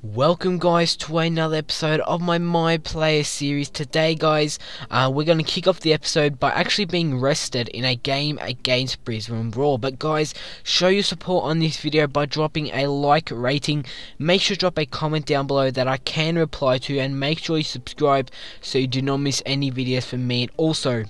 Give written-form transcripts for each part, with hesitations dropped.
Welcome guys to another episode of my Player series. Today guys, we're going to kick off the episode by actually being rested in a game against Brisbane Roar. But guys, show your support on this video by dropping a like rating. Make sure to drop a comment down below that I can reply to, and make sure you subscribe so you do not miss any videos from me. And also,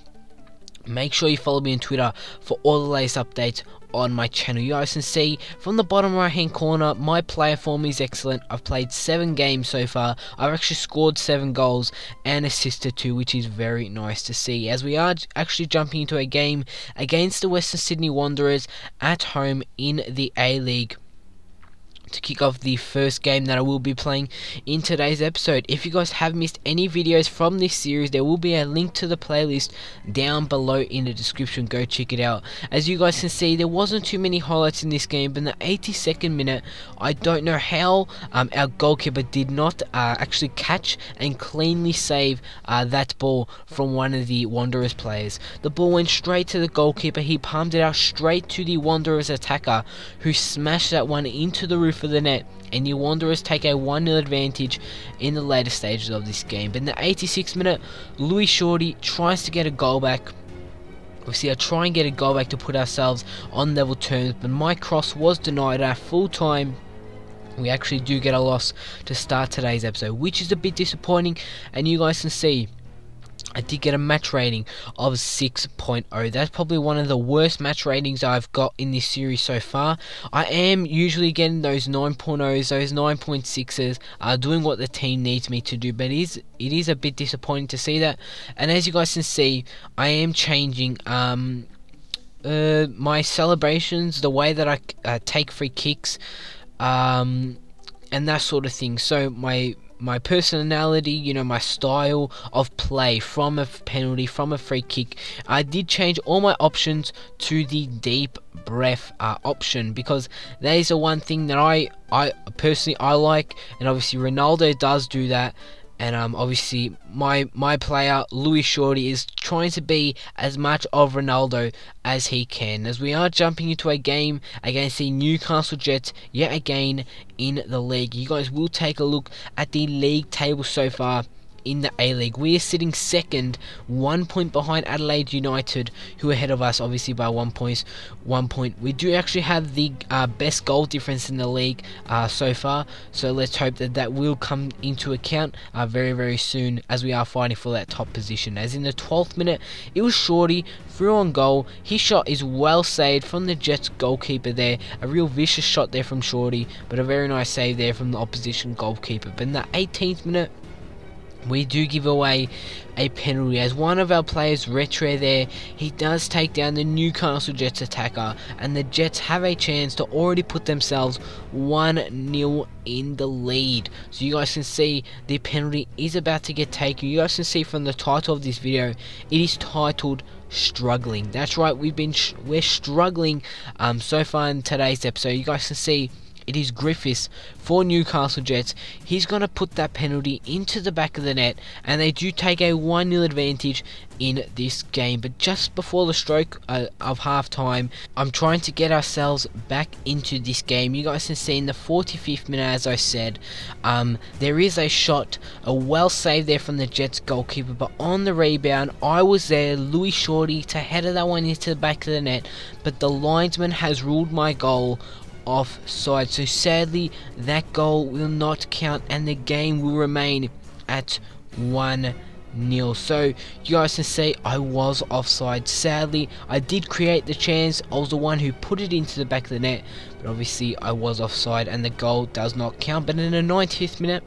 make sure you follow me on Twitter for all the latest updates on my channel. You guys can see from the bottom right hand corner, my player form is excellent. I've played 7 games so far. I've actually scored 7 goals and assisted 2, which is very nice to see, as we are actually jumping into a game against the Western Sydney Wanderers at home in the A-League to kick off the first game that I will be playing in today's episode. If you guys have missed any videos from this series, there will be a link to the playlist down below in the description. Go check it out. As you guys can see, there wasn't too many highlights in this game, but in the 82nd minute, I don't know how our goalkeeper did not actually catch and cleanly save that ball from one of the Wanderers players. The ball went straight to the goalkeeper. He palmed it out straight to the Wanderers attacker, who smashed that one into the roof of the net, and the Wanderers take a 1-0 advantage in the later stages of this game. But in the 86th minute, Louis Shorty tries to get a goal back. Obviously, I try and get a goal back to put ourselves on level terms, but my cross was denied at full time. We actually do get a loss to start today's episode, which is a bit disappointing, and you guys can see I did get a match rating of 6.0. That's probably one of the worst match ratings I've got in this series so far. I am usually getting those 9.0s, those 9.6s, doing what the team needs me to do, but it is a bit disappointing to see that. And as you guys can see, I am changing my celebrations, the way that I take free kicks, and that sort of thing. So my personality, you know, my style of play from a penalty, from a free kick, I did change all my options to the deep breath option, because that is the one thing that I personally like, and obviously Ronaldo does do that. And obviously my player Louis Shorty is trying to be as much of Ronaldo as he can, as we are jumping into a game against the Newcastle Jets yet again in the league. You guys will take a look at the league table so far. In the A-League, we are sitting second, 1 point behind Adelaide United, who are ahead of us obviously by 1 point. We do actually have the best goal difference in the league so far, so let's hope that that will come into account very soon, as we are fighting for that top position. As in the 12th minute, it was Shorty through on goal. His shot is well saved from the Jets goalkeeper there. A real vicious shot there from Shorty, but a very nice save there from the opposition goalkeeper. But in the 18th minute, we do give away a penalty, as one of our players, Retro there, he does take down the Newcastle Jets attacker, and the Jets have a chance to already put themselves 1-0 in the lead. So you guys can see the penalty is about to get taken. You guys can see from the title of this video, it is titled Struggling. That's right, we're struggling so far in today's episode. You guys can see it is Griffiths for Newcastle Jets. He's going to put that penalty into the back of the net, and they do take a 1-0 advantage in this game. But just before the stroke of half time, I'm trying to get ourselves back into this game. You guys can see in the 45th minute, as I said, there is a shot, a well saved there from the Jets goalkeeper, but on the rebound, I was there, Louis Shorty, to header that one into the back of the net, but the linesman has ruled my goal offside, so sadly that goal will not count, and the game will remain at 1-0. So you guys can see I was offside. Sadly, I did create the chance. I was the one who put it into the back of the net, but obviously I was offside and the goal does not count. But in the 90th minute,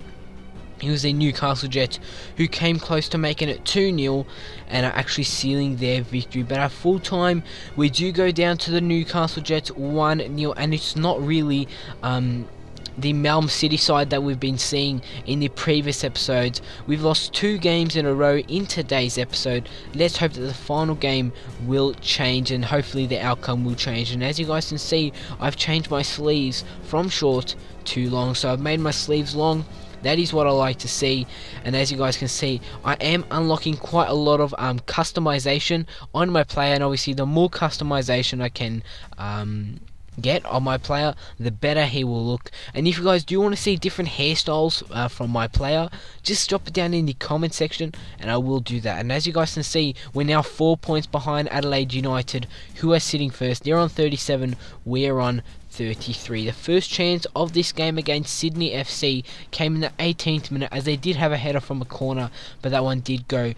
it was a Newcastle Jets who came close to making it 2-0 and are actually sealing their victory. But at full time, we do go down to the Newcastle Jets 1-0, and it's not really the Melbourne City side that we've been seeing in the previous episodes. We've lost 2 games in a row in today's episode. Let's hope that the final game will change, and hopefully the outcome will change. And as you guys can see, I've changed my sleeves from short to long, so I've made my sleeves long. That is what I like to see, and as you guys can see, I am unlocking quite a lot of customization on my player, and obviously the more customization I can get on my player, the better he will look. And if you guys do want to see different hairstyles from my player, just drop it down in the comment section and I will do that. And as you guys can see, we're now 4 points behind Adelaide United, who are sitting first. They're on 37, we're on 33. The first chance of this game against Sydney FC came in the 18th minute, as they did have a header from a corner, but that one did go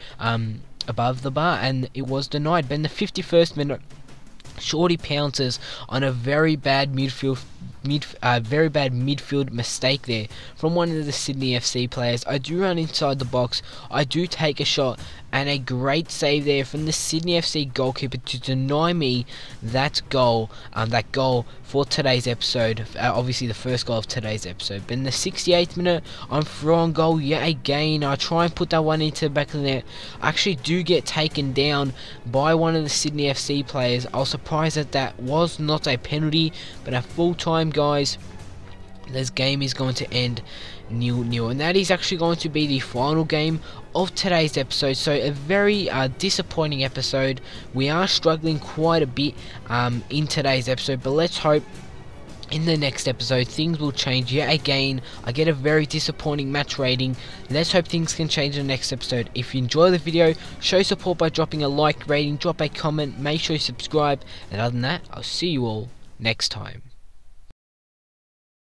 above the bar and it was denied. But in the 51st minute, Shorty pounces on a very bad midfield mistake there from one of the Sydney FC players. I do run inside the box, I do take a shot, and a great save there from the Sydney FC goalkeeper to deny me that goal for today's episode, obviously the first goal of today's episode. But in the 68th minute, I'm throwing goal yet again. I try and put that one into the back of the net. I actually do get taken down by one of the Sydney FC players. I was surprised that that was not a penalty, but at full time, guys, this game is going to end 0-0, and that is actually going to be the final game of today's episode. So a very disappointing episode. We are struggling quite a bit in today's episode, but let's hope in the next episode things will change yet again. I get a very disappointing match rating. Let's hope things can change in the next episode. If you enjoy the video, show support by dropping a like, rating, drop a comment, make sure you subscribe, and other than that, I'll see you all next time.